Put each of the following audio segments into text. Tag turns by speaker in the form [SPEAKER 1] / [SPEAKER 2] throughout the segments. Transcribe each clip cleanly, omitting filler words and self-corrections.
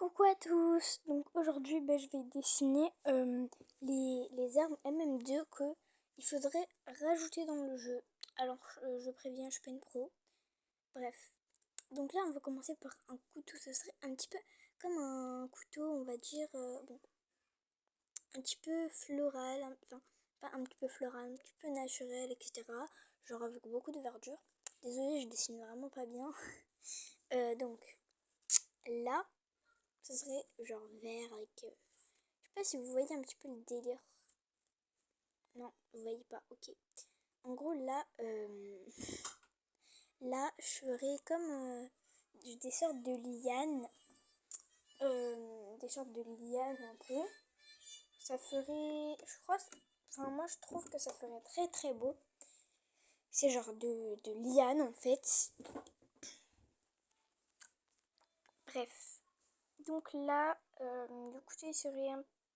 [SPEAKER 1] Coucou à tous. Donc aujourd'hui je vais dessiner les armes MM2 que il faudrait rajouter dans le jeu. Alors je préviens, je suis pas une pro. Bref. Donc là on va commencer par un couteau. Ce serait un petit peu comme un couteau, on va dire, un petit peu floral, enfin pas un petit peu floral, un petit peu naturel, etc. Genre avec beaucoup de verdure. Désolée, je dessine vraiment pas bien. Donc là, ce serait genre vert avec... je sais pas si vous voyez un petit peu le délire. Non, vous voyez pas, ok. En gros, là, là, je ferais comme des sortes de lianes. Des sortes de lianes un peu. Ça ferait, je crois, enfin moi je trouve que ça ferait très très beau. C'est genre de lianes en fait. Bref. Donc là, le couteau il serait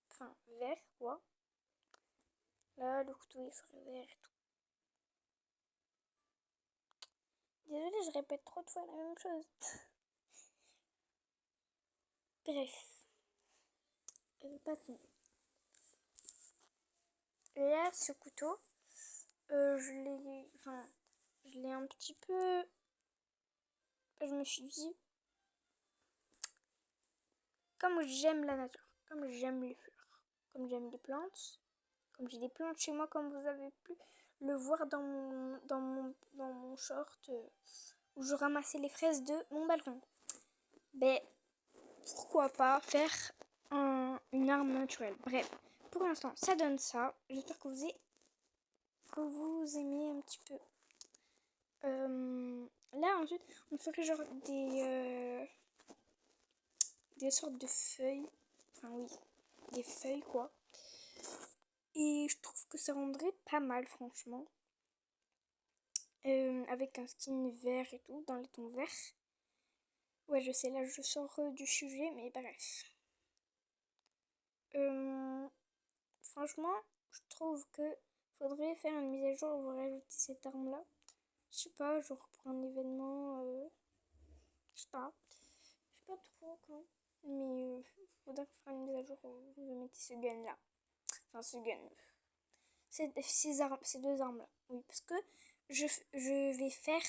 [SPEAKER 1] enfin vert quoi. Là, le couteau il serait vert et tout. Désolée, je répète trop de fois la même chose. Bref. Passons. Là, ce couteau, je l'ai un petit peu... Je me suis dit, comme j'aime la nature, comme j'aime les fleurs, comme j'aime les plantes, comme j'ai des plantes chez moi, comme vous avez pu le voir dans mon short où je ramassais les fraises de mon balcon. Ben, pourquoi pas faire une arme naturelle. Bref, pour l'instant, ça donne ça. J'espère que vous aimez un petit peu. Là, ensuite, on ferait genre des sortes de feuilles. Enfin, oui, des feuilles, quoi. Et je trouve que ça rendrait pas mal, franchement. Avec un skin vert et tout, dans les tons verts. Ouais, je sais, là, je sors du sujet, mais bref. Franchement, je trouve que faudrait faire une mise à jour où vous rajoutez cette arme-là. Je sais pas, genre pour un événement, je sais pas. Je sais pas trop quand. Mais faudrait faire une mise à jour où vous mettez ce gun-là. Enfin, ce gun. Ces deux armes-là. Oui, parce que je vais faire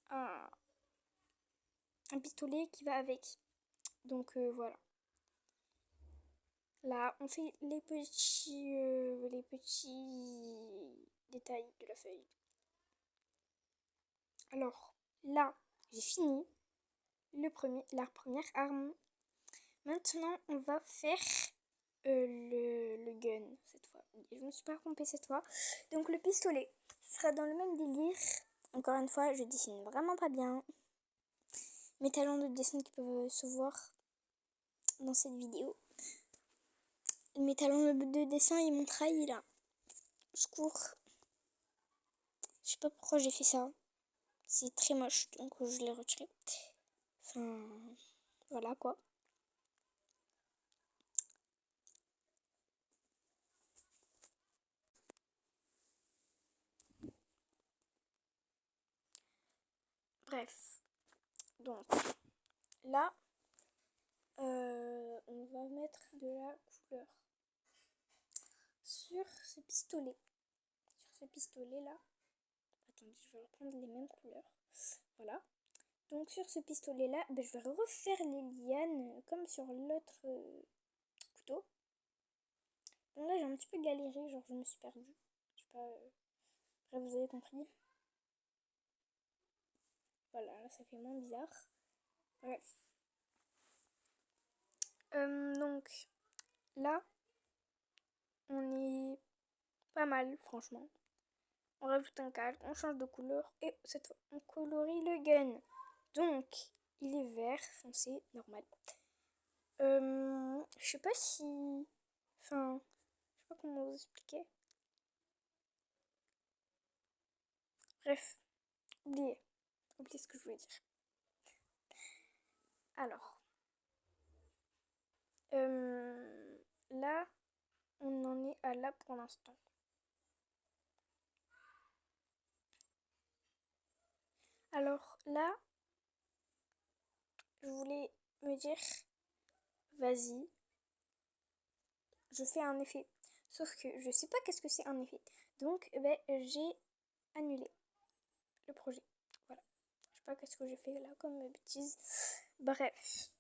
[SPEAKER 1] un, un pistolet qui va avec. Donc voilà. Là, on fait les petits détails de la feuille. Alors, là, j'ai fini la première arme. Maintenant, on va faire le gun cette fois. Je me suis pas trompée cette fois. Donc, le pistolet sera dans le même délire. Encore une fois, je dessine vraiment pas bien. Mes talents de dessin qui peuvent se voir dans cette vidéo. Mes talents de dessin et mon trahi là. Secours. Je sais pas pourquoi j'ai fait ça. C'est très moche, donc je l'ai retiré. Enfin, voilà quoi. Bref. Donc, là, on va mettre de la couleur sur ce pistolet. Sur ce pistolet là. Attendez, je vais reprendre les mêmes couleurs. Voilà. Donc sur ce pistolet là, je vais refaire les lianes comme sur l'autre couteau. Donc là j'ai un petit peu galéré, genre je me suis perdue. Je sais pas. Bref, vous avez compris. Voilà, là ça fait moins bizarre. Bref. Donc là, on est pas mal, franchement. On rajoute un calque, on change de couleur et cette fois on colorie le gun. Donc, il est vert foncé, normal. Je sais pas si... Enfin, je sais pas comment vous expliquer. Bref, oubliez. Oubliez ce que je voulais dire. Alors, là, on en est à là pour l'instant. Alors là, je voulais me dire vas-y, je fais un effet. Sauf que je sais pas qu'est-ce que c'est un effet. Donc, j'ai annulé le projet. Voilà. Je sais pas qu'est-ce que j'ai fait là comme bêtise. Bref.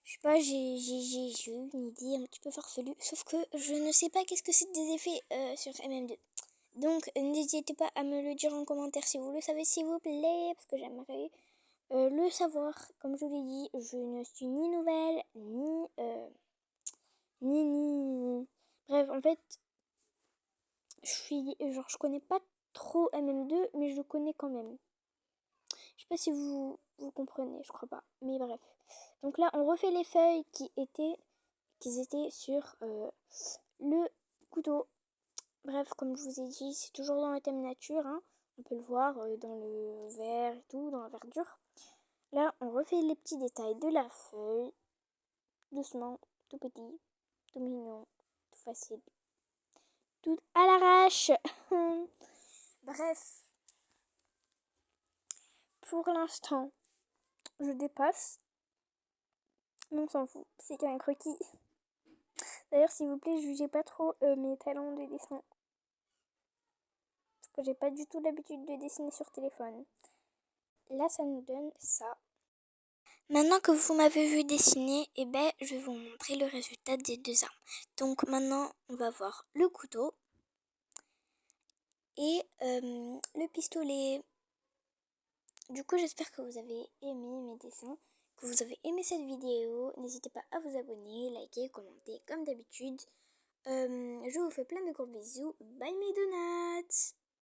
[SPEAKER 1] Je sais pas, j'ai eu une idée un petit peu farfelue. Sauf que je ne sais pas qu'est-ce que c'est des effets sur MM2. Donc, n'hésitez pas à me le dire en commentaire si vous le savez, s'il vous plaît. Parce que j'aimerais le savoir. Comme je vous l'ai dit, je ne suis ni nouvelle, ni. Bref, en fait, je connais pas trop MM2, mais je connais quand même. Je sais pas si vous comprenez, je crois pas. Mais bref. Donc là, on refait les feuilles qui étaient sur le couteau. Bref, comme je vous ai dit, c'est toujours dans le thème nature. Hein. On peut le voir dans le vert et tout, dans la verdure. Là, on refait les petits détails de la feuille. Doucement, tout petit, tout mignon, tout facile. Tout à l'arrache. Bref. Pour l'instant, je dépasse. Mais on s'en fout, c'est qu'un croquis. D'ailleurs, s'il vous plaît, jugez pas trop mes talents de dessin. Parce que j'ai pas du tout l'habitude de dessiner sur téléphone. Là, ça nous donne ça. Maintenant que vous m'avez vu dessiner, je vais vous montrer le résultat des deux armes. Donc maintenant, on va voir le couteau et le pistolet. Du coup, j'espère que vous avez aimé mes dessins, que vous avez aimé cette vidéo. N'hésitez pas à vous abonner, liker, commenter comme d'habitude. Je vous fais plein de gros bisous. Bye mes donuts!